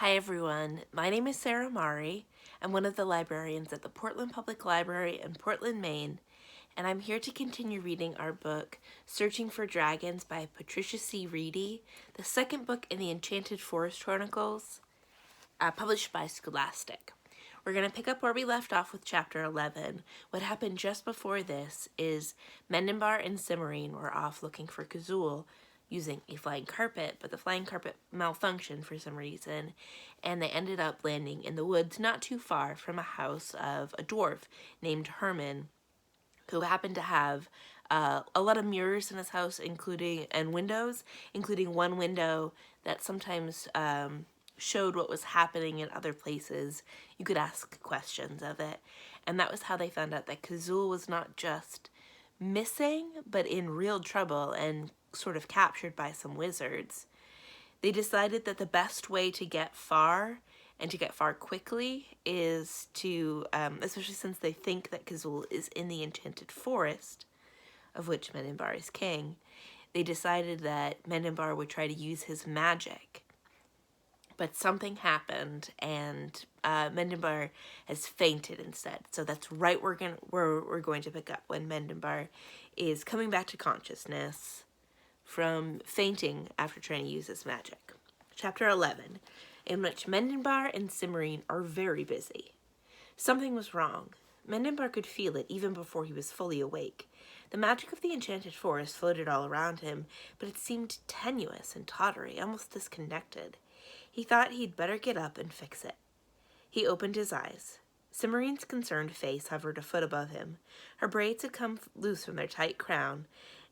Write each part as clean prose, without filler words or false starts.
Hi everyone, my name is Sarah Mari. I'm one of the librarians at the Portland Public Library in Portland, Maine, and I'm here to continue reading our book, Searching for Dragons by Patricia C. Wrede, the second book in the Enchanted Forest Chronicles, published by Scholastic. We're going to pick up where we left off with Chapter 11. What happened just before this is Mendon and Cimarine were off looking for Kazul using a flying carpet, but the flying carpet malfunctioned for some reason, and they ended up landing in the woods not too far from a house of a dwarf named Herman, who happened to have a lot of mirrors in his house, and windows, including one window that sometimes showed what was happening in other places. You could ask questions of it, and that was how they found out that Kazul was not just missing, but in real trouble and sort of captured by some wizards. They decided that the best way to get far, and to get far quickly, is to, especially since they think that Kazul is in the Enchanted Forest, of which Mendon is king, they decided that Mendon would try to use his magic. But something happened, and Mendon has fainted instead. So that's right where we're going to pick up when Mendon is coming back to consciousness from fainting after trying to use his magic. Chapter 11, in which Mendon and Cimarine are very busy. Something was wrong. Mendon could feel it even before he was fully awake. The magic of the Enchanted Forest floated all around him, but it seemed tenuous and tottery, almost disconnected. He thought he'd better get up and fix it. He opened his eyes. Cimarine's concerned face hovered a foot above him. Her braids had come loose from their tight crown,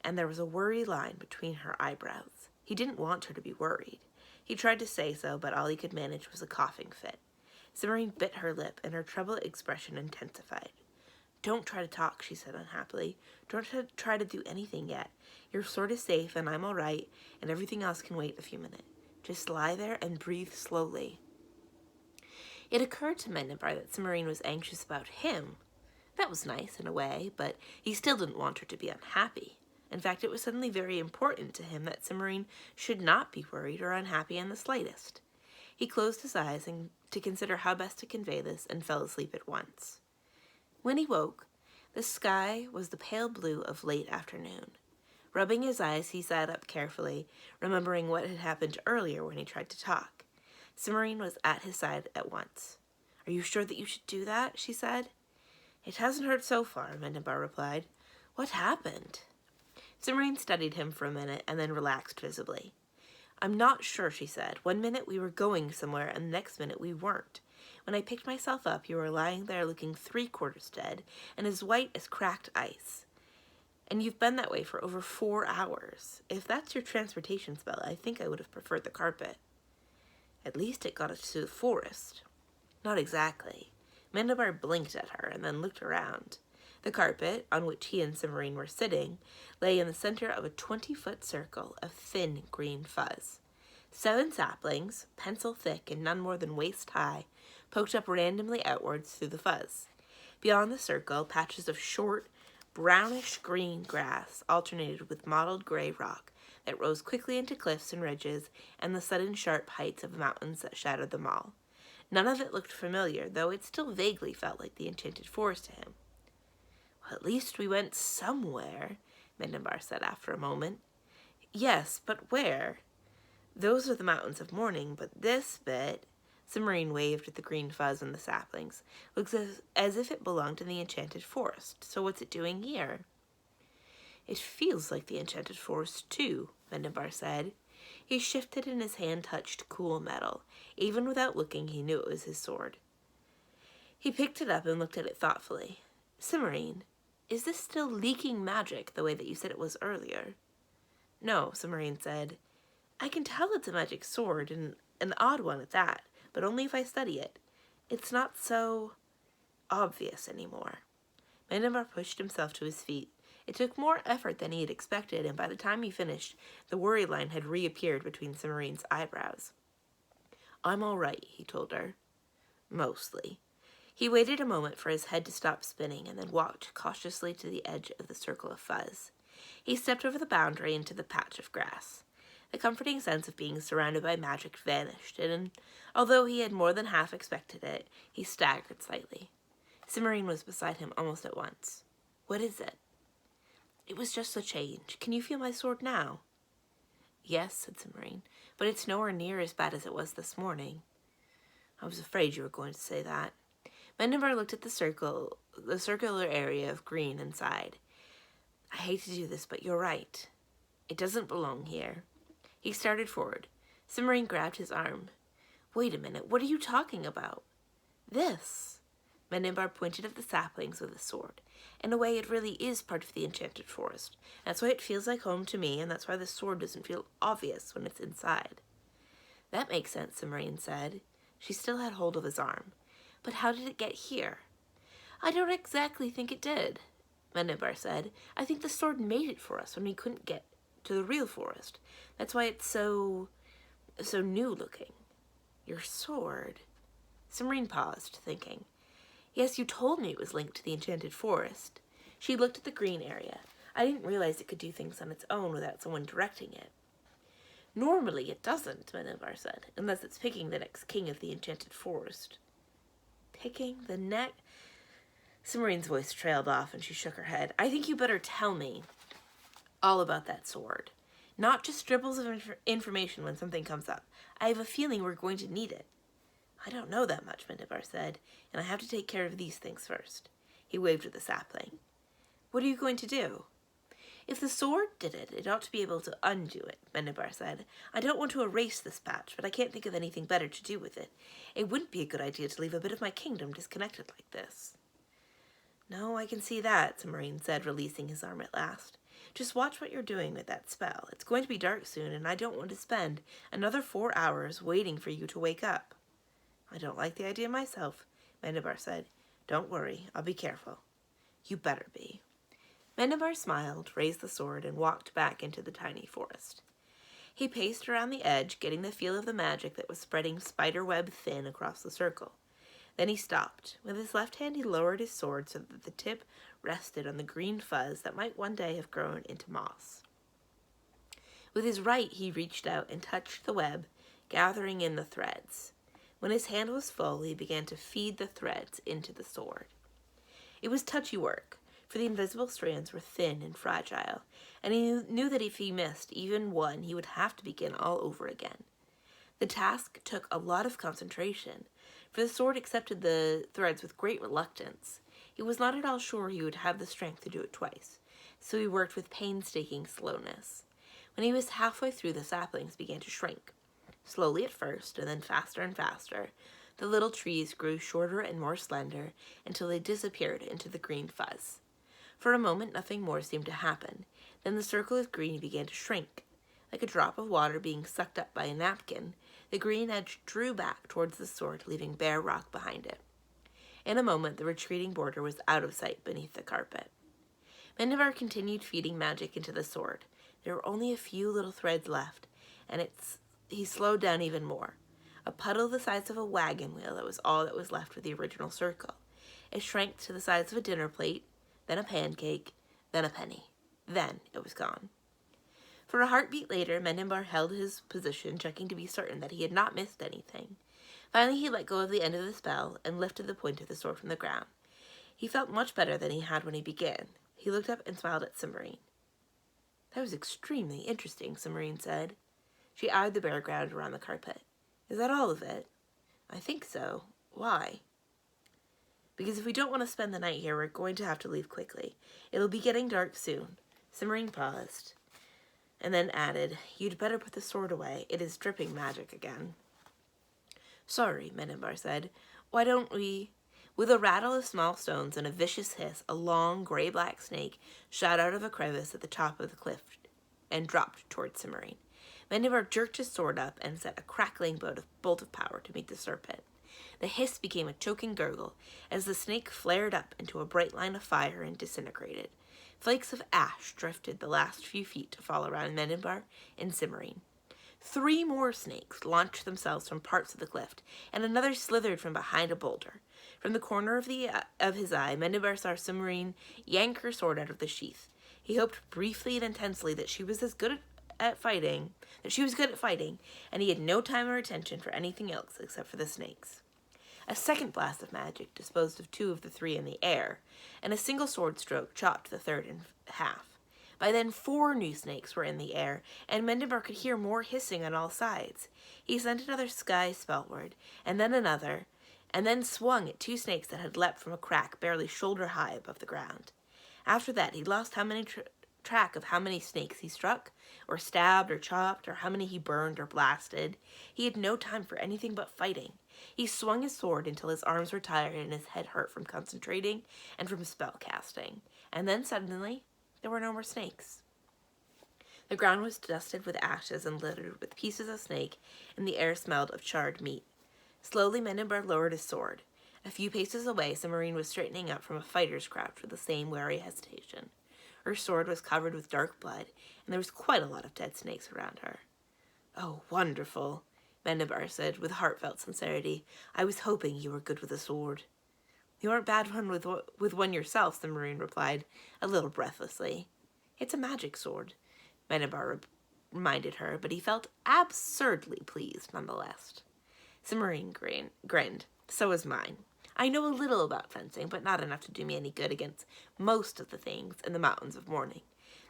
and there was a worried line between her eyebrows. He didn't want her to be worried. He tried to say so, but all he could manage was a coughing fit. Cimarine bit her lip, and her troubled expression intensified. "Don't try to talk," she said unhappily. "Don't try to do anything yet. Your sword is safe, and I'm all right, and everything else can wait a few minutes. Just lie there and breathe slowly." It occurred to Mendon that Cimarine was anxious about him. That was nice in a way, but he still didn't want her to be unhappy. In fact, it was suddenly very important to him that Cimarine should not be worried or unhappy in the slightest. He closed his eyes to consider how best to convey this and fell asleep at once. When he woke, the sky was the pale blue of late afternoon. Rubbing his eyes, he sat up carefully, remembering what had happened earlier when he tried to talk. Cimarine was at his side at once. "Are you sure that you should do that?" she said. "It hasn't hurt so far," Mendon replied. "What happened?" Cimarine studied him for a minute and then relaxed visibly. "I'm not sure," she said. "One minute we were going somewhere and the next minute we weren't. When I picked myself up, you were lying there looking 3/4 dead and as white as cracked ice. And you've been that way for over 4 hours. If that's your transportation spell, I think I would have preferred the carpet." "At least it got us to the forest." "Not exactly." Mendon blinked at her and then looked around. The carpet, on which he and Cimarine were sitting, lay in the center of a 20-foot circle of thin green fuzz. 7 saplings, pencil thick and none more than waist high, poked up randomly outwards through the fuzz. Beyond the circle, patches of short, brownish-green grass alternated with mottled gray rock that rose quickly into cliffs and ridges and the sudden sharp heights of mountains that shadowed them all. None of it looked familiar, though it still vaguely felt like the Enchanted Forest to him. "Well, at least we went somewhere," Mendon said after a moment. "Yes, but where?" "Those are the mountains of morning, but this bit," Cimarine waved at the green fuzz and the saplings, "looks as if it belonged in the Enchanted Forest. So what's it doing here?" "It feels like the Enchanted Forest, too," Mendon said. He shifted and his hand touched cool metal. Even without looking, he knew it was his sword. He picked it up and looked at it thoughtfully. "Cimarine, is this still leaking magic the way that you said it was earlier?" "No," Cimarine said. "I can tell it's a magic sword, and an odd one at that, but only if I study it. It's not so obvious anymore." Mendon pushed himself to his feet. It took more effort than he had expected, and by the time he finished, the worry line had reappeared between Cimarine's eyebrows. "I'm all right," he told her. "Mostly." He waited a moment for his head to stop spinning and then walked cautiously to the edge of the circle of fuzz. He stepped over the boundary into the patch of grass. The comforting sense of being surrounded by magic vanished, and although he had more than half expected it, he staggered slightly. Cimmerian was beside him almost at once. "What is it?" "It was just a change. Can you feel my sword now?" "Yes," said Cimmerian, "but it's nowhere near as bad as it was this morning." "I was afraid you were going to say that." Mendon looked at the circular area of green and sighed. "I hate to do this, but you're right. It doesn't belong here." He started forward. Cimmerian grabbed his arm. "Wait a minute, what are you talking about?" "This." Mendon pointed at the saplings with his sword. "In a way, it really is part of the enchanted forest. That's why it feels like home to me, and that's why the sword doesn't feel obvious when it's inside." "That makes sense," Cimmerian said. She still had hold of his arm. "But how did it get here?" "I don't exactly think it did," Mendon said. "I think the sword made it for us when we couldn't get to the real forest. That's why it's so new looking." "Your sword?" Cimmerian paused, thinking. "Yes, you told me it was linked to the enchanted forest." She looked at the green area. "I didn't realize it could do things on its own without someone directing it." "Normally it doesn't," Mendon said, "unless it's picking the next king of the enchanted forest." "Picking the next?" Cimmerian's voice trailed off and she shook her head. "I think you better tell me all about that sword. Not just dribbles of information when something comes up. I have a feeling we're going to need it." "I don't know that much," Mendon said, "and I have to take care of these things first." He waved at the sapling. "What are you going to do?" "If the sword did it, it ought to be able to undo it," Mendon said. "I don't want to erase this patch, but I can't think of anything better to do with it. It wouldn't be a good idea to leave a bit of my kingdom disconnected like this." "No, I can see that," Cimmerian said, releasing his arm at last. "Just watch what you're doing with that spell. It's going to be dark soon, and I don't want to spend another 4 hours waiting for you to wake up." "I don't like the idea myself," Mendon said. "Don't worry, I'll be careful." "You better be." Mendon smiled, raised the sword, and walked back into the tiny forest. He paced around the edge, getting the feel of the magic that was spreading spiderweb thin across the circle. Then he stopped. With his left hand, he lowered his sword so that the tip rested on the green fuzz that might one day have grown into moss. With his right, he reached out and touched the web, gathering in the threads. When his hand was full, he began to feed the threads into the sword. It was touchy work, for the invisible strands were thin and fragile, and he knew that if he missed even one, he would have to begin all over again. The task took a lot of concentration, for the sword accepted the threads with great reluctance. He was not at all sure he would have the strength to do it twice, so he worked with painstaking slowness. When he was halfway through, the saplings began to shrink. Slowly at first, and then faster and faster, the little trees grew shorter and more slender until they disappeared into the green fuzz. For a moment, nothing more seemed to happen. Then the circle of green began to shrink. Like a drop of water being sucked up by a napkin, the green edge drew back towards the sword, leaving bare rock behind it. In a moment, the retreating border was out of sight beneath the carpet. Mendon continued feeding magic into the sword. There were only a few little threads left, and he slowed down even more. A puddle the size of a wagon wheel, that was all that was left of the original circle. It shrank to the size of a dinner plate, then a pancake, then a penny. Then it was gone. For a heartbeat later, Mendon held his position, checking to be certain that he had not missed anything. Finally, he let go of the end of the spell and lifted the point of the sword from the ground. He felt much better than he had when he began. He looked up and smiled at Cimmerian. "That was extremely interesting," Cimmerian said. She eyed the bare ground around the carpet. "Is that all of it?" "I think so. Why?" "Because if we don't want to spend the night here, we're going to have to leave quickly. It'll be getting dark soon." Cimmerian paused, and then added, "You'd better put the sword away. It is dripping magic again." "Sorry," Mendon said. "Why don't we—" With a rattle of small stones and a vicious hiss, a long, gray-black snake shot out of a crevice at the top of the cliff and dropped toward Cimmerian. Mendon jerked his sword up and set a crackling bolt of power to meet the serpent. The hiss became a choking gurgle as the snake flared up into a bright line of fire and disintegrated. Flakes of ash drifted the last few feet to fall around Mendon and Cimmerian. 3 more snakes launched themselves from parts of the cliff, and another slithered from behind a boulder. From the corner of his eye, Mendon saw Cimmerian yank her sword out of the sheath. He hoped briefly and intensely that she was as good at fighting, and he had no time or attention for anything else except for the snakes. A second blast of magic disposed of 2 of the 3 in the air, and a single sword stroke chopped the third in half. By then 4 new snakes were in the air, and Mendon could hear more hissing on all sides. He sent another sky spellward, and then another, and then swung at 2 snakes that had leapt from a crack barely shoulder-high above the ground. After that, he lost track of how many snakes he struck, or stabbed, or chopped, or how many he burned or blasted. He had no time for anything but fighting. He swung his sword until his arms were tired and his head hurt from concentrating and from spell casting. And then suddenly, there were no more snakes. The ground was dusted with ashes and littered with pieces of snake, and the air smelled of charred meat. Slowly, Mendon lowered his sword. A few paces away, Submarine was straightening up from a fighter's crouch with the same wary hesitation. Her sword was covered with dark blood, and there was quite a lot of dead snakes around her. "Oh, wonderful," Mendon said with heartfelt sincerity. "I was hoping you were good with a sword." "You aren't bad with one yourself," Submarine replied, a little breathlessly. "It's a magic sword," Mendon reminded her, but he felt absurdly pleased nonetheless. Submarine grinned. "So is mine. I know a little about fencing, but not enough to do me any good against most of the things in the Mountains of Mourning.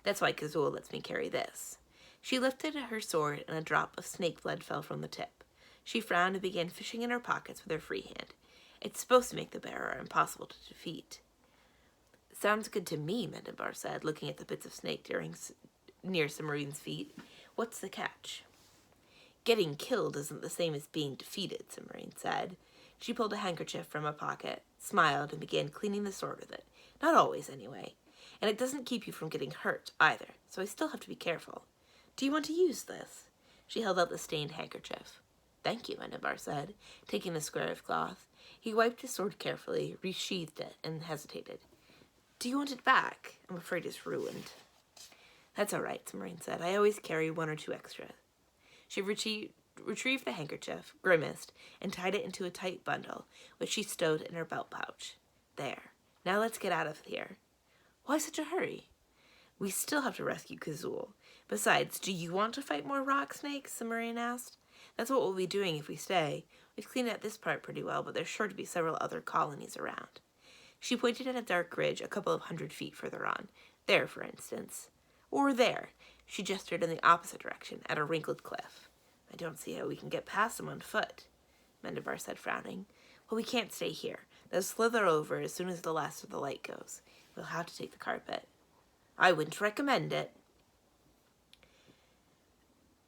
That's why Kazul lets me carry this." She lifted her sword, and a drop of snake blood fell from the tip. She frowned and began fishing in her pockets with her free hand. "It's supposed to make the bearer impossible to defeat." "Sounds good to me," Mendon said, looking at the bits of snake near Submarine's feet. "What's the catch?" "Getting killed isn't the same as being defeated," Submarine said. She pulled a handkerchief from a pocket, smiled, and began cleaning the sword with it. "Not always, anyway. And it doesn't keep you from getting hurt, either, so I still have to be careful. Do you want to use this?" She held out the stained handkerchief. "Thank you," Mendon said, taking the square of cloth. He wiped his sword carefully, resheathed it, and hesitated. "Do you want it back? I'm afraid it's ruined." "That's all right," Submarine said. "I always carry 1 or 2 extra." She retrieved the handkerchief, grimaced, and tied it into a tight bundle, which she stowed in her belt pouch. "There. Now let's get out of here." "Why such a hurry?" "We still have to rescue Kazul. Besides, do you want to fight more rock snakes?" Submarine asked. "That's what we'll be doing if we stay. We've cleaned out this part pretty well, but there's sure to be several other colonies around." She pointed at a dark ridge a couple of 100 feet further on. "There, for instance. Or there." She gestured in the opposite direction, at a wrinkled cliff. "I don't see how we can get past them on foot," Mendon said, frowning. "Well, we can't stay here. They'll slither over as soon as the last of the light goes. We'll have to take the carpet." "I wouldn't recommend it,"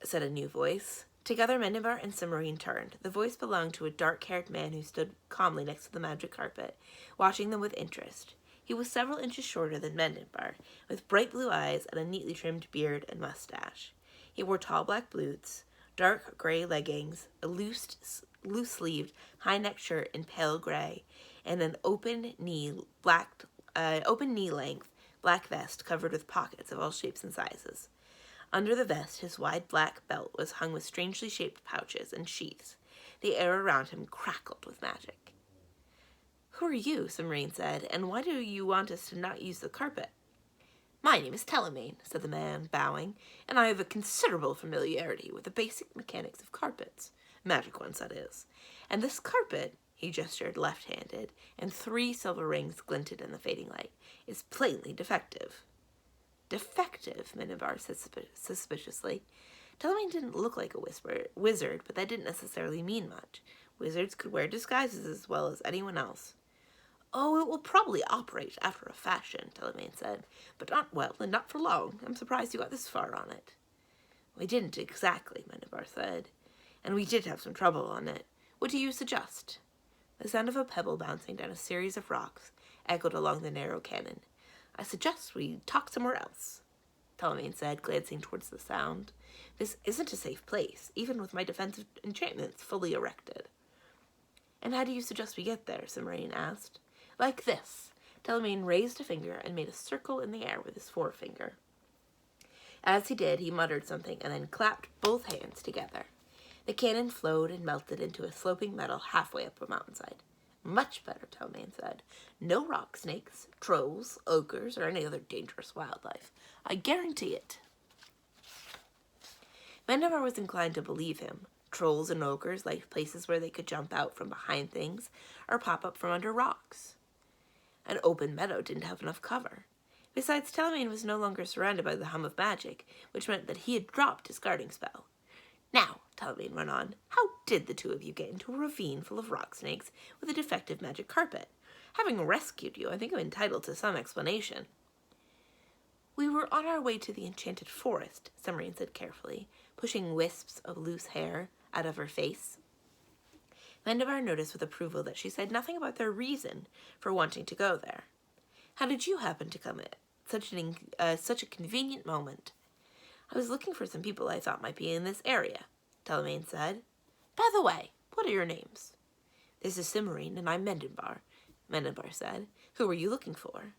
said a new voice. Together, Mendon and Submarine turned. The voice belonged to a dark-haired man who stood calmly next to the magic carpet, watching them with interest. He was several inches shorter than Mendon, with bright blue eyes and a neatly trimmed beard and mustache. He wore tall black boots, dark gray leggings, a loose-sleeved, high-necked shirt in pale gray, and an open knee-length black vest covered with pockets of all shapes and sizes. Under the vest, his wide black belt was hung with strangely shaped pouches and sheaths. The air around him crackled with magic. "Who are you?" Submarine said, "and why do you want us to not use the carpet?" "My name is Telamen," said the man, bowing, "and I have a considerable familiarity with the basic mechanics of carpets. Magic ones, that is. And this carpet," he gestured left-handed, and 3 silver rings glinted in the fading light, "is plainly defective." "Defective?" Mendon said suspiciously. Telamen didn't look like a wizard, but that didn't necessarily mean much. Wizards could wear disguises as well as anyone else. "Oh, it will probably operate after a fashion," Telamen said, "but not well and not for long. I'm surprised you got this far on it." "We didn't exactly," Mendon said, "and we did have some trouble on it. What do you suggest?" The sound of a pebble bouncing down a series of rocks echoed along the narrow canon. "I suggest we talk somewhere else," Telamen said, glancing towards the sound. "This isn't a safe place, even with my defensive enchantments fully erected." "And how do you suggest we get there?" Submarine asked. "Like this." Telamen raised a finger and made a circle in the air with his forefinger. As he did, he muttered something and then clapped both hands together. The cannon flowed and melted into a sloping metal halfway up a mountainside. "Much better," Telamen said. "No rock snakes, trolls, ogres, or any other dangerous wildlife. I guarantee it." Mendon was inclined to believe him. Trolls and ogres liked places where they could jump out from behind things or pop up from under rocks. An open meadow didn't have enough cover. Besides, Telamen was no longer surrounded by the hum of magic, which meant that he had dropped his guarding spell. Now, Telamen went on, how did the two of you get into a ravine full of rock snakes with a defective magic carpet? Having rescued you, I think I'm entitled to some explanation. We were on our way to the enchanted forest, Summerine said carefully, pushing wisps of loose hair out of her face. Mendon noticed with approval that she said nothing about their reason for wanting to go there. How did you happen to come at such a convenient moment? I was looking for some people I thought might be in this area, Telamen said. By the way, what are your names? This is Summerine and I'm Mendon said. Who were you looking for?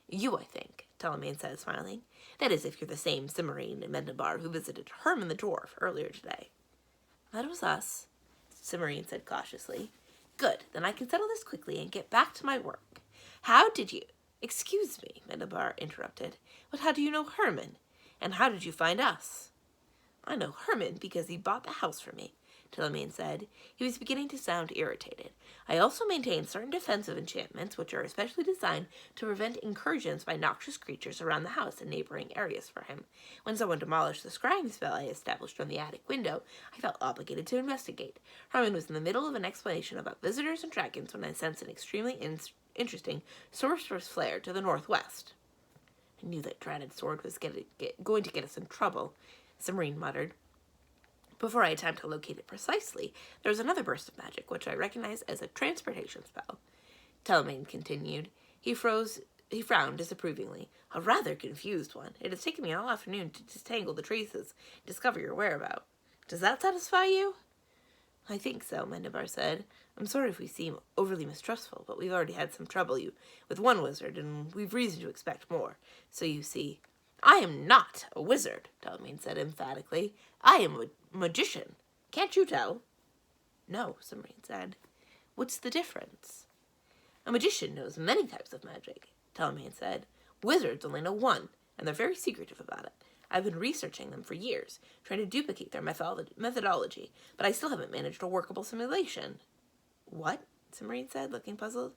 You, I think, Telamen said, smiling. That is, if you're the same Summerine and Mendon who visited Herman the Dwarf earlier today. That was us, Summerine said cautiously. Good, then I can settle this quickly and get back to my work. How did you... Excuse me, Mendon interrupted, but how do you know Herman? And how did you find us? I know Herman because he bought the house for me, Telamen said. He was beginning to sound irritated. I also maintain certain defensive enchantments which are especially designed to prevent incursions by noxious creatures around the house and neighboring areas for him. When someone demolished the scrying spell I established from the attic window, I felt obligated to investigate. Herman was in the middle of an explanation about visitors and dragons when I sensed an extremely interesting sorcerer's flare to the northwest. I knew that dreaded sword was going to get us in trouble, Summerine muttered. Before I had time to locate it precisely, there was another burst of magic, which I recognized as a transportation spell. Telamen continued. He frowned disapprovingly. A rather confused one. It has taken me all afternoon to disentangle the traces, discover your whereabouts. Does that satisfy you? I think so, Mendon said. I'm sorry if we seem overly mistrustful, but we've already had some trouble with one wizard, and we've reason to expect more. So you see... I am not a wizard, Telamen said emphatically. I am a magician. Can't you tell? No, Summerine said. What's the difference? A magician knows many types of magic, Telamen said. Wizards only know one, and they're very secretive about it. I've been researching them for years, trying to duplicate their methodology, but I still haven't managed a workable simulation. What? Summerine said, looking puzzled.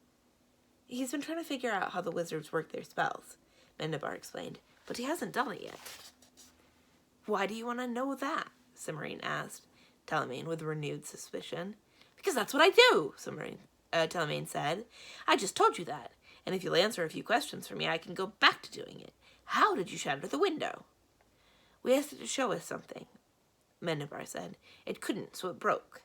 He's been trying to figure out how the wizards work their spells, Mendon explained, but he hasn't done it yet. Why do you want to know that? Summerine asked Telamen with renewed suspicion. Because that's what I do, Telamen said. I just told you that, and if you'll answer a few questions for me, I can go back to doing it. How did you shatter the window? We asked it to show us something, Mendon said. It couldn't, so it broke.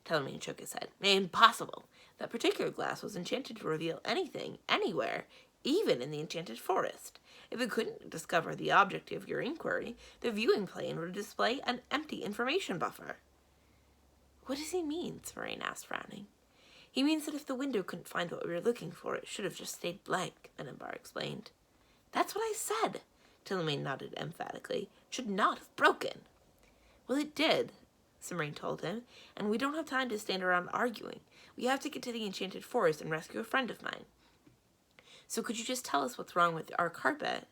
Telamen shook his head. Impossible. That particular glass was enchanted to reveal anything, anywhere, even in the enchanted forest. If it couldn't discover the object of your inquiry, the viewing plane would display an empty information buffer. What does he mean? Summerine asked, frowning. He means that if the window couldn't find what we were looking for, it should have just stayed blank, Mendon explained. That's what I said, Telamen nodded emphatically. It should not have broken. Well, it did, Summerine told him, and we don't have time to stand around arguing. We have to get to the enchanted forest and rescue a friend of mine. So could you just tell us what's wrong with our carpet?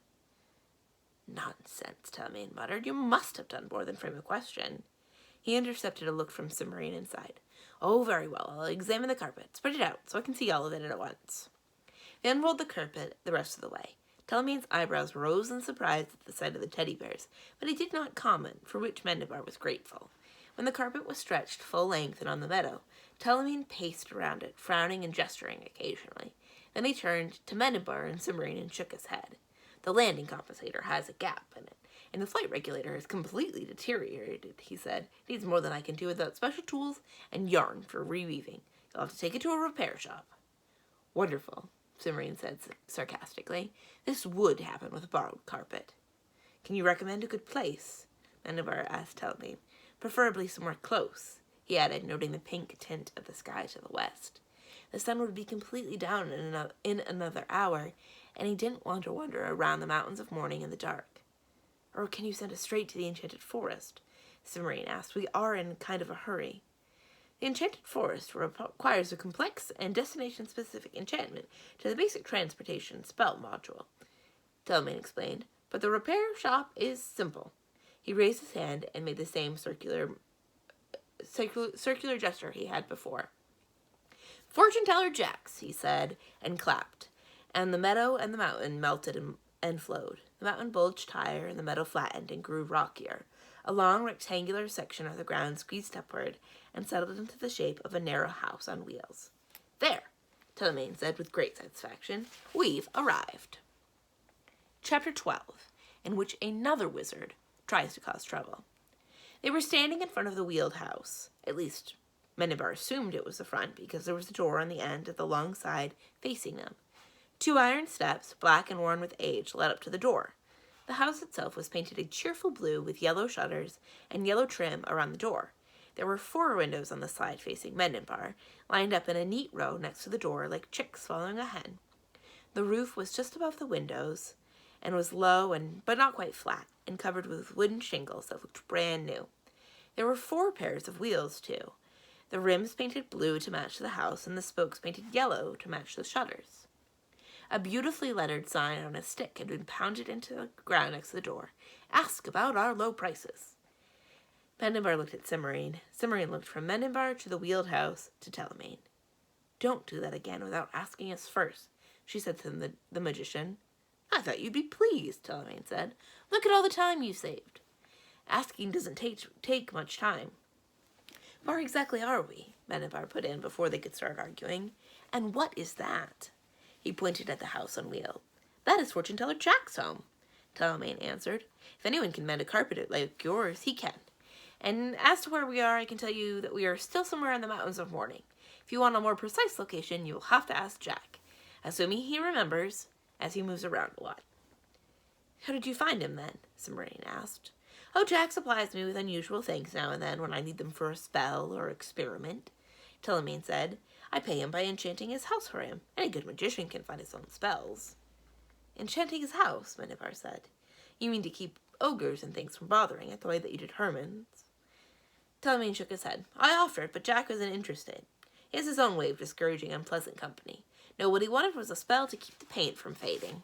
Nonsense, Telamen muttered. You must have done more than frame a question. He intercepted a look from Summerine and sighed. Oh, very well. I'll examine the carpet. Spread it out so I can see all of it at once. They unrolled the carpet the rest of the way. Telamen's eyebrows rose in surprise at the sight of the teddy bears, but he did not comment, for which Mendon was grateful. When the carpet was stretched full length and on the meadow, Telamen paced around it, frowning and gesturing occasionally. Then he turned to Mendon and Summerine and shook his head. The landing compensator has a gap in it, and the flight regulator has completely deteriorated, he said. It needs more than I can do without special tools and yarn for reweaving. You'll have to take it to a repair shop. Wonderful, Summerine said sarcastically. This would happen with a borrowed carpet. Can you recommend a good place? Mendon asked Telamen. Preferably somewhere close, he added, noting the pink tint of the sky to the west. The sun would be completely down in another hour, and he didn't want to wander around the mountains of morning in the dark. Or can you send us straight to the enchanted forest? Summerine asked. We are in kind of a hurry. The enchanted forest requires a complex and destination-specific enchantment to the basic transportation spell module, Telamen explained, but the repair shop is simple. He raised his hand and made the same circular gesture he had before. "Fortune teller Jacks," he said, and clapped. And the meadow and the mountain melted and flowed. The mountain bulged higher, and the meadow flattened and grew rockier. A long rectangular section of the ground squeezed upward and settled into the shape of a narrow house on wheels. "There," Telamen said with great satisfaction, "we've arrived." Chapter 12, in which another wizard tries to cause trouble. They were standing in front of the wheeled house. At least, Mendon assumed it was the front because there was a door on the end of the long side facing them. 2 iron steps, black and worn with age, led up to the door. The house itself was painted a cheerful blue with yellow shutters and yellow trim around the door. There were 4 windows on the side facing Mendon, lined up in a neat row next to the door like chicks following a hen. The roof was just above the windows and was low but not quite flat, and covered with wooden shingles that looked brand new. There were 4 pairs of wheels, too. The rims painted blue to match the house, and the spokes painted yellow to match the shutters. A beautifully lettered sign on a stick had been pounded into the ground next to the door. "Ask about our low prices." Mendon looked at Cimmerian. Cimmerian looked from Mendon to the wheeled house to Telamen. "Don't do that again without asking us first," she said to the magician. "I thought you'd be pleased," Telamen said. "Look at all the time you've saved." "Asking doesn't take much time." "Where exactly are we?" Mendon put in before they could start arguing. "And what is that?" He pointed at the house on wheels. "That is Fortune Teller Jack's home," Telamen answered. "If anyone can mend a carpet like yours, he can. And as to where we are, I can tell you that we are still somewhere in the mountains of morning. If you want a more precise location, you will have to ask Jack, assuming he remembers, as he moves around a lot." "How did you find him, then?" Cimmerian asked. "Oh, Jack supplies me with unusual things now and then when I need them for a spell or experiment," Telamen said. "I pay him by enchanting his house for him. Any good magician can find his own spells." "Enchanting his house," Mendon said. "You mean to keep ogres and things from bothering it, the way that you did Herman's?" Telamen shook his head. "I offered, but Jack wasn't interested. He has his own way of discouraging unpleasant company. No, what he wanted was a spell to keep the paint from fading."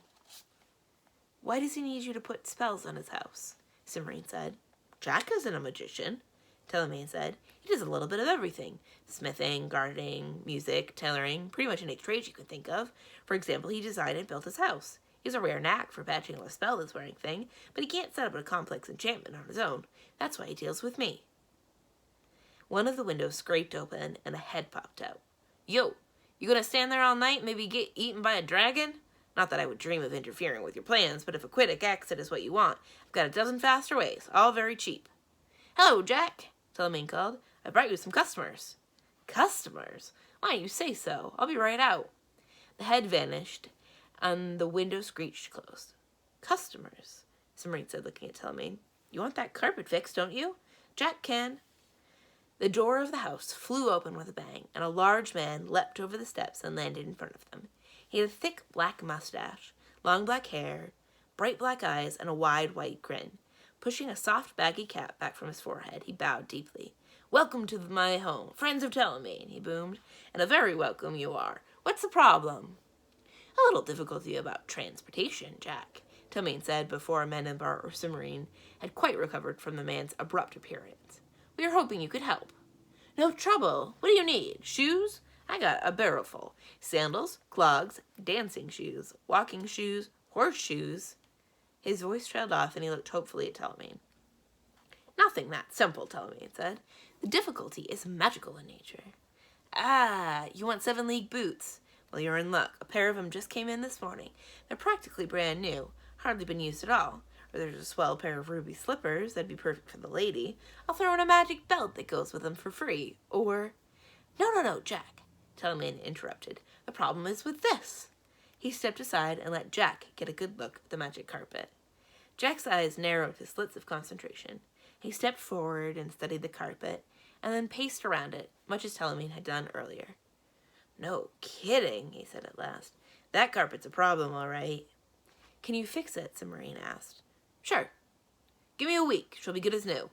"Why does he need you to put spells on his house?" Cimmerian said. "Jack isn't a magician," Telamen said. "He does a little bit of everything. Smithing, gardening, music, tailoring, pretty much any trade you could think of. For example, he designed and built his house. He has a rare knack for patching up a spell this wearing thing, but he can't set up a complex enchantment on his own. That's why he deals with me." One of the windows scraped open, and a head popped out. "Yo, you gonna stand there all night and maybe get eaten by a dragon? Not that I would dream of interfering with your plans, but if a quick exit is what you want, I've got a dozen faster ways, all very cheap." "Hello, Jack," Telamen called. "I brought you some customers." "Customers? Why don't you say so? I'll be right out." The head vanished, and the window screeched closed. "Customers," Cimmerian said, looking at Telamen. "You want that carpet fixed, don't you? Jack can." The door of the house flew open with a bang, and a large man leapt over the steps and landed in front of them. He had a thick black mustache, long black hair, bright black eyes, and a wide white grin. Pushing a soft baggy cap back from his forehead, he bowed deeply. "Welcome to my home, friends of Telamen," he boomed, "and a very welcome you are. What's the problem?" "A little difficulty about transportation, Jack," Telamen said before Mendon or Cimmerian had quite recovered from the man's abrupt appearance. "We are hoping you could help." "No trouble. What do you need? Shoes? I got a barrelful. Sandals, clogs, dancing shoes, walking shoes, horseshoes." His voice trailed off, and he looked hopefully at Telamen. "Nothing that simple," Telamen said. "The difficulty is magical in nature." "Ah, you want 7-league boots? Well, you're in luck. A pair of them just came in this morning. They're practically brand new, hardly been used at all. Or there's a swell pair of ruby slippers that'd be perfect for the lady. I'll throw in a magic belt that goes with them for free. Or—" No, Jack," Telamen interrupted. "The problem is with this." He stepped aside and let Jack get a good look at the magic carpet. Jack's eyes narrowed to slits of concentration. He stepped forward and studied the carpet, and then paced around it, much as Telamen had done earlier. "No kidding," he said at last. "That carpet's a problem, all right." "Can you fix it?" Cimmerian asked. "Sure. Give me a week. She'll be good as new."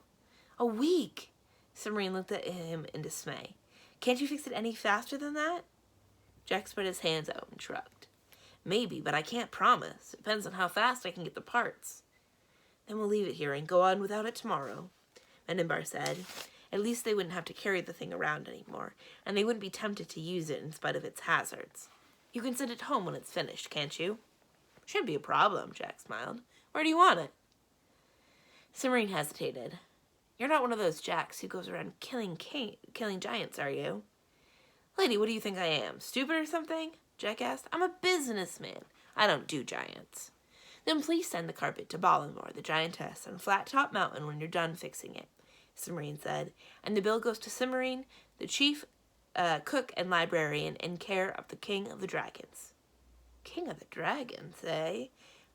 "A week?" Cimmerian looked at him in dismay. "Can't you fix it any faster than that?" Jack spread his hands out and shrugged. "Maybe, but I can't promise. It depends on how fast I can get the parts." Then we'll leave it here and go on without it tomorrow, Mendon said. At least they wouldn't have to carry the thing around anymore, and they wouldn't be tempted to use it in spite of its hazards. You can send it home when it's finished, can't you? Shouldn't be a problem, Jack smiled. Where do you want it? Cimmerian hesitated. You're not one of those Jacks who goes around killing giants, are you? Lady, what do you think I am? Stupid or something? Jack asked. I'm a businessman. I don't do giants. Then please send the carpet to Ballimore, the giantess, on Flat Top Mountain when you're done fixing it, Cimmerian said, and the bill goes to Cimmerian, the chief cook and librarian, in care of the King of the Dragons. King of the Dragons, eh?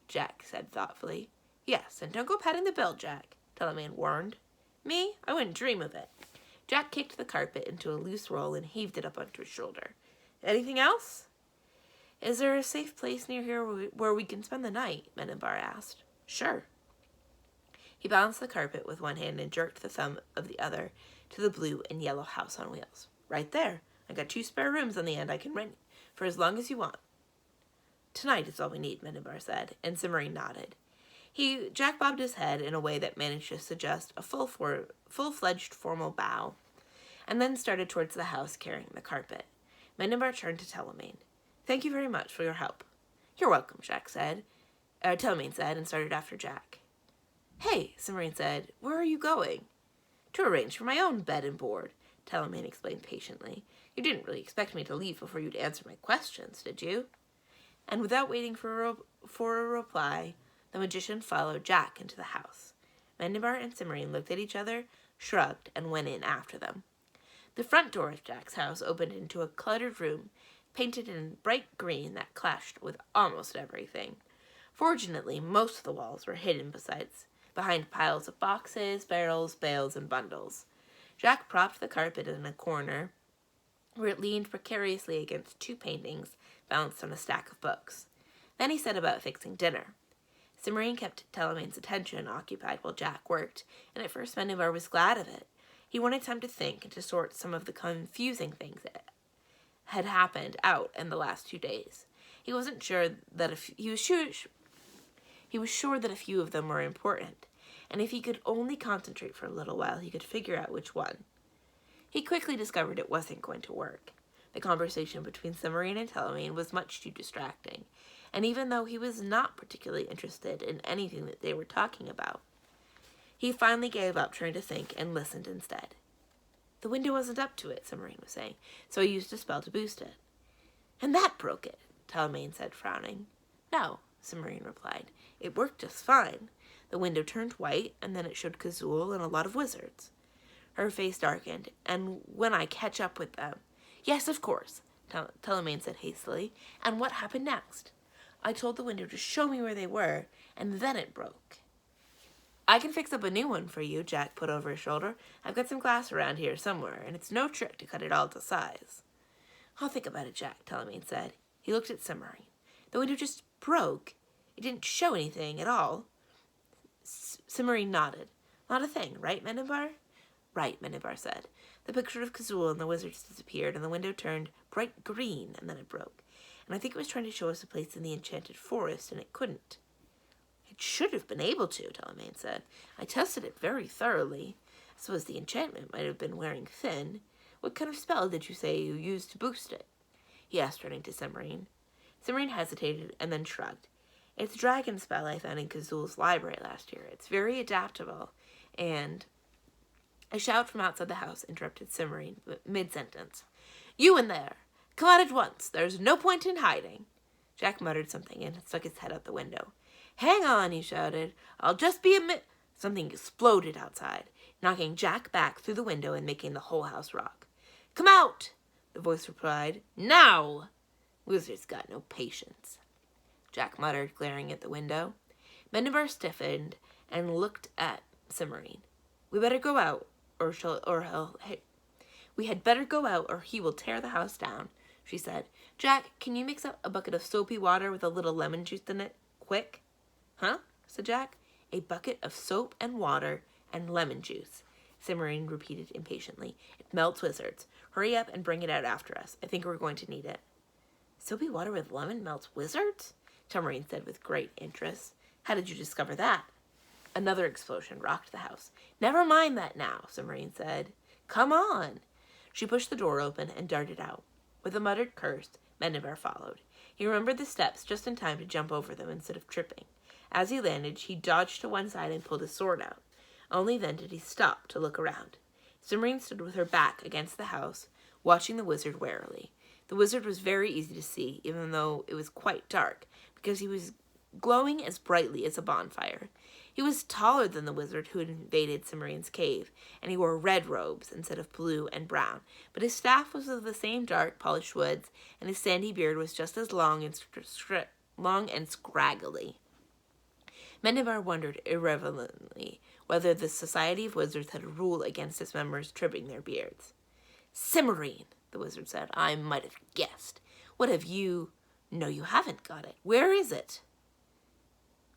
Jack said thoughtfully. Yes, and don't go patting the bill, Jack, Telamen warned. Me? I wouldn't dream of it. Jack kicked the carpet into a loose roll and heaved it up onto his shoulder. Anything else? Is there a safe place near here where we can spend the night? Mendon asked. Sure. He balanced the carpet with one hand and jerked the thumb of the other to the blue and yellow house on wheels. Right there. I got 2 spare rooms on the end I can rent for as long as you want. Tonight is all we need, Mendon said, and Cimmerian nodded. Jack bobbed his head in a way that managed to suggest a full-fledged formal bow, and then started towards the house carrying the carpet. Mendon turned to Telamen. Thank you very much for your help. You're welcome, Telamen said, and started after Jack. Hey, Cimmerian said, where are you going? To arrange for my own bed and board, Telamen explained patiently. You didn't really expect me to leave before you'd answer my questions, did you? And without waiting for a reply, the magician followed Jack into the house. Mendon and Cimmerian looked at each other, shrugged, and went in after them. The front door of Jack's house opened into a cluttered room, painted in bright green that clashed with almost everything. Fortunately, most of the walls were hidden behind piles of boxes, barrels, bales, and bundles. Jack propped the carpet in a corner where it leaned precariously against 2 paintings balanced on a stack of books. Then he set about fixing dinner. Cimmerian kept Telamen's attention occupied while Jack worked, and at first Mendon was glad of it. He wanted time to think and to sort some of the confusing things that had happened out in the last 2 days. He wasn't sure that he was sure that a few of them were important, and if he could only concentrate for a little while, he could figure out which one. He quickly discovered it wasn't going to work. The conversation between Cimmerian and Telamen was much too distracting, and even though he was not particularly interested in anything that they were talking about, he finally gave up trying to think and listened instead. The window wasn't up to it, Cimmerian was saying, so he used a spell to boost it. And that broke it, Telamen said, frowning. No, Cimmerian replied. It worked just fine. The window turned white, and then it showed Kazul and a lot of wizards. Her face darkened, and when I catch up with them... Yes, of course, Telamen said hastily. And what happened next? I told the window to show me where they were, and then it broke. I can fix up a new one for you, Jack put over his shoulder. I've got some glass around here somewhere, and it's no trick to cut it all to size. I'll think about it, Jack, Telamen said. He looked at Cimmerian. The window just broke. It didn't show anything at all. Cimmerian nodded. Not a thing, right, Mendon? Right, Mendon said. The picture of Kazul and the wizards disappeared, and the window turned bright green, and then it broke. And I think it was trying to show us a place in the enchanted forest, and it couldn't. It should have been able to, Telamen said. I tested it very thoroughly. I suppose the enchantment might have been wearing thin. What kind of spell did you say you used to boost it? He asked, turning to Cimmerian. Cimmerian hesitated and then shrugged. It's a dragon spell I found in Kazul's library last year. It's very adaptable, and... A shout from outside the house interrupted Cimmerian mid-sentence. You in there! Come out at once! There's no point in hiding! Jack muttered something and stuck his head out the window. Hang on, he shouted. I'll just be a minute. Something exploded outside, knocking Jack back through the window and making the whole house rock. Come out! The voice replied. Now! Wizards got no patience. Jack muttered, glaring at the window. Mendon stiffened and looked at Cimmerian. We better go out, we had better go out, or he will tear the house down, she said. Jack, can you mix up a bucket of soapy water with a little lemon juice in it? Quick. Huh? Said Jack. A bucket of soap and water and lemon juice, Cimmerian repeated impatiently. It melts wizards. Hurry up and bring it out after us. I think we're going to need it. Soapy water with lemon melts wizards? Cimmerian said with great interest. How did you discover that? Another explosion rocked the house. "Never mind that now," Submarine said. "Come on." She pushed the door open and darted out. With a muttered curse, Mendon followed. He remembered the steps just in time to jump over them instead of tripping. As he landed, he dodged to one side and pulled his sword out. Only then did he stop to look around. Submarine stood with her back against the house, watching the wizard warily. The wizard was very easy to see, even though it was quite dark, because he was glowing as brightly as a bonfire. He was taller than the wizard who had invaded Submarine's cave, and he wore red robes instead of blue and brown, but his staff was of the same dark, polished woods, and his sandy beard was just as long and scraggly. Mendon wondered irrelevantly whether the Society of Wizards had a rule against its members trimming their beards. "Submarine," the wizard said. "I might have guessed. What have you—" "No, you haven't got it. Where is it?"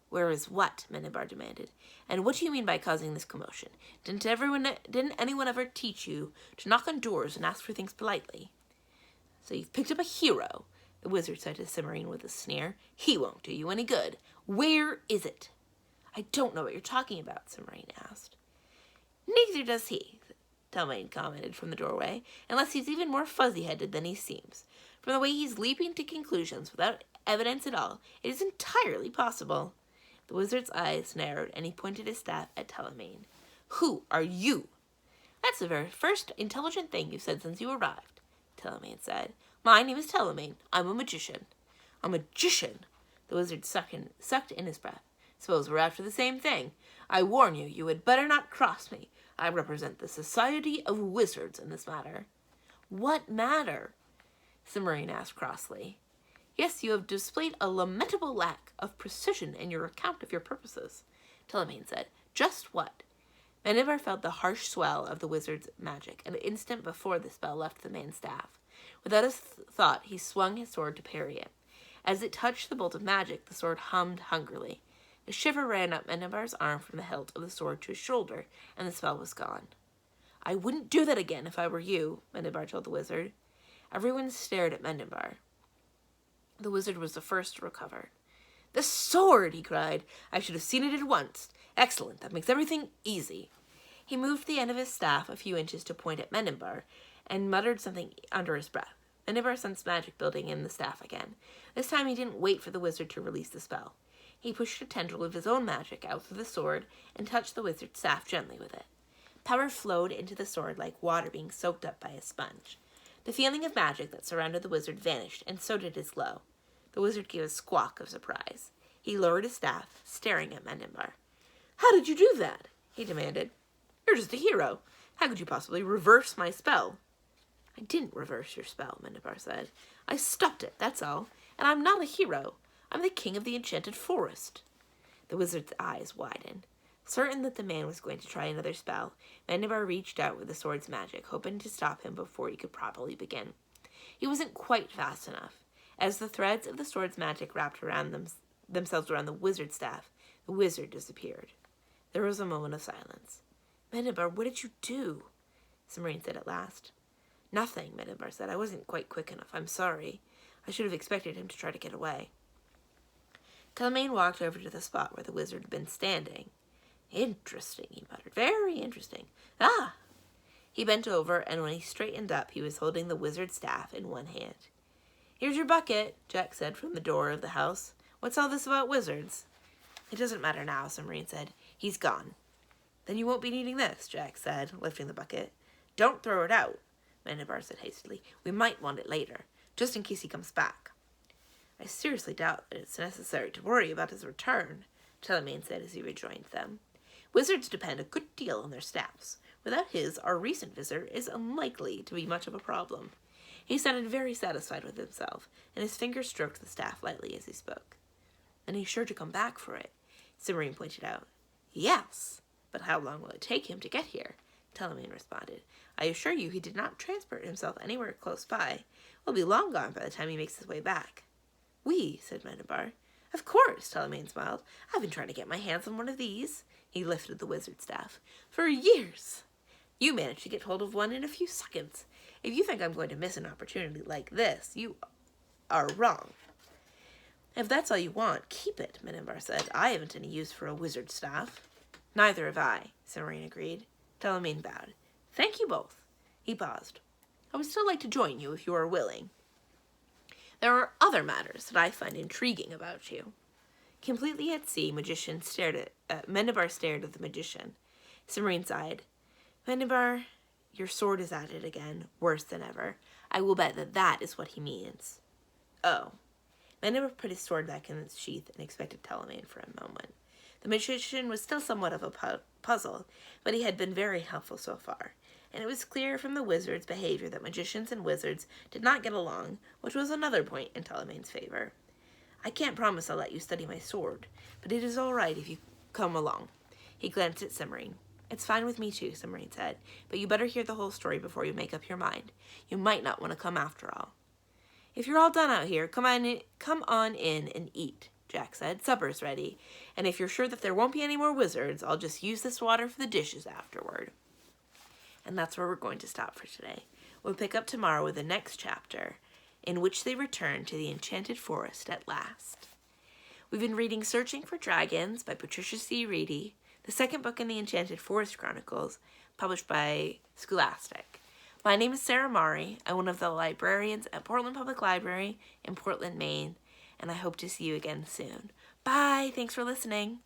"Where is what?" Mendon demanded. "And what do you mean by causing this commotion? Didn't anyone ever teach you to knock on doors and ask for things politely?" "So you've picked up a hero," the wizard said to Submarine with a sneer. "He won't do you any good. Where is it?" "I don't know what you're talking about," Submarine asked. "Neither does he," Telamen commented from the doorway, "unless he's even more fuzzy-headed than he seems. From the way he's leaping to conclusions without evidence at all, it is entirely possible." The wizard's eyes narrowed, and he pointed his staff at Telamen. "Who are you?" "That's the very first intelligent thing you've said since you arrived," Telamen said. "My name is Telamen. I'm a magician." "A magician?" The wizard sucked in his breath. "Suppose we're after the same thing. I warn you, you had better not cross me. I represent the Society of Wizards in this matter." "What matter?" Submarine asked crossly. "Yes, you have displayed a lamentable lack of precision in your account of your purposes," Telamen said. "Just what?" Mendon felt the harsh swell of the wizard's magic an instant before the spell left the man's staff. Without a thought, he swung his sword to parry it. As it touched the bolt of magic, the sword hummed hungrily. A shiver ran up Mendon's arm from the hilt of the sword to his shoulder, and the spell was gone. "I wouldn't do that again if I were you," Mendon told the wizard. Everyone stared at Mendon. The wizard was the first to recover. "The sword!" he cried. "I should have seen it at once. Excellent, that makes everything easy." He moved the end of his staff a few inches to point at Mendon and muttered something under his breath. Mendon sensed magic building in the staff again. This time he didn't wait for the wizard to release the spell. He pushed a tendril of his own magic out through the sword and touched the wizard's staff gently with it. Power flowed into the sword like water being soaked up by a sponge. The feeling of magic that surrounded the wizard vanished, and so did his glow. The wizard gave a squawk of surprise. He lowered his staff, staring at Mendon. "How did you do that?" he demanded. "You're just a hero. How could you possibly reverse my spell?" "I didn't reverse your spell," Mendon said. "I stopped it, that's all. And I'm not a hero. I'm the king of the enchanted forest." The wizard's eyes widened. Certain that the man was going to try another spell, Mendon reached out with the sword's magic, hoping to stop him before he could properly begin. He wasn't quite fast enough. As the threads of the sword's magic wrapped around themselves around the wizard's staff, the wizard disappeared. There was a moment of silence. "Mendon, what did you do?" Submarine said at last. "Nothing," Mendon said. "I wasn't quite quick enough. I'm sorry. I should have expected him to try to get away." Telamen walked over to the spot where the wizard had been standing. "Interesting," he muttered. "Very interesting. Ah!" He bent over, and when he straightened up, he was holding the wizard's staff in one hand. "Here's your bucket," Jack said from the door of the house. "What's all this about wizards?" "It doesn't matter now," Submarine said. "He's gone." "Then you won't be needing this," Jack said, lifting the bucket. "Don't throw it out," Mendon said hastily. "We might want it later, just in case he comes back." "I seriously doubt that it's necessary to worry about his return," Telamen said as he rejoined them. "Wizards depend a good deal on their staffs. Without his, our recent visitor is unlikely to be much of a problem." He sounded very satisfied with himself, and his fingers stroked the staff lightly as he spoke. "And he's sure to come back for it," Submarine pointed out. "Yes, but how long will it take him to get here?" Telamen responded. "I assure you he did not transport himself anywhere close by. We'll be long gone by the time he makes his way back." "We," said Mendon. "Of course," Telamen smiled. "I've been trying to get my hands on one of these." He lifted the wizard's staff. "For years. You managed to get hold of one in a few seconds. If you think I'm going to miss an opportunity like this, you are wrong." "If that's all you want, keep it," Mendon said. "I haven't any use for a wizard's staff." Neither have I, Submarine agreed. Telamen bowed. Thank you both. He paused. I would still like to join you if you are willing. There are other matters that I find intriguing about you. Completely at sea, Mendibar stared at the magician. Submarine sighed. Mendibar, your sword is at it again, worse than ever. I will bet that that is what he means. Oh. Mendibar put his sword back in its sheath and expected Telamen for a moment. The magician was still somewhat of a puzzle, but he had been very helpful so far, and it was clear from the wizard's behavior that magicians and wizards did not get along, which was another point in Telamen's favor. I can't promise I'll let you study my sword, but it is all right if you come along. He glanced at Submarine. It's fine with me too, Submarine said, but you better hear the whole story before you make up your mind. You might not want to come after all. If you're all done out here, come on in and eat, Jack said. Supper's ready, and if you're sure that there won't be any more wizards, I'll just use this water for the dishes afterward. And that's where we're going to stop for today. We'll pick up tomorrow with the next chapter, in which they return to the Enchanted Forest at last. We've been reading Searching for Dragons by Patricia C. Wrede, the second book in the Enchanted Forest Chronicles, published by Scholastic. My name is Sarah Mari. I'm one of the librarians at Portland Public Library in Portland, Maine, and I hope to see you again soon. Bye! Thanks for listening.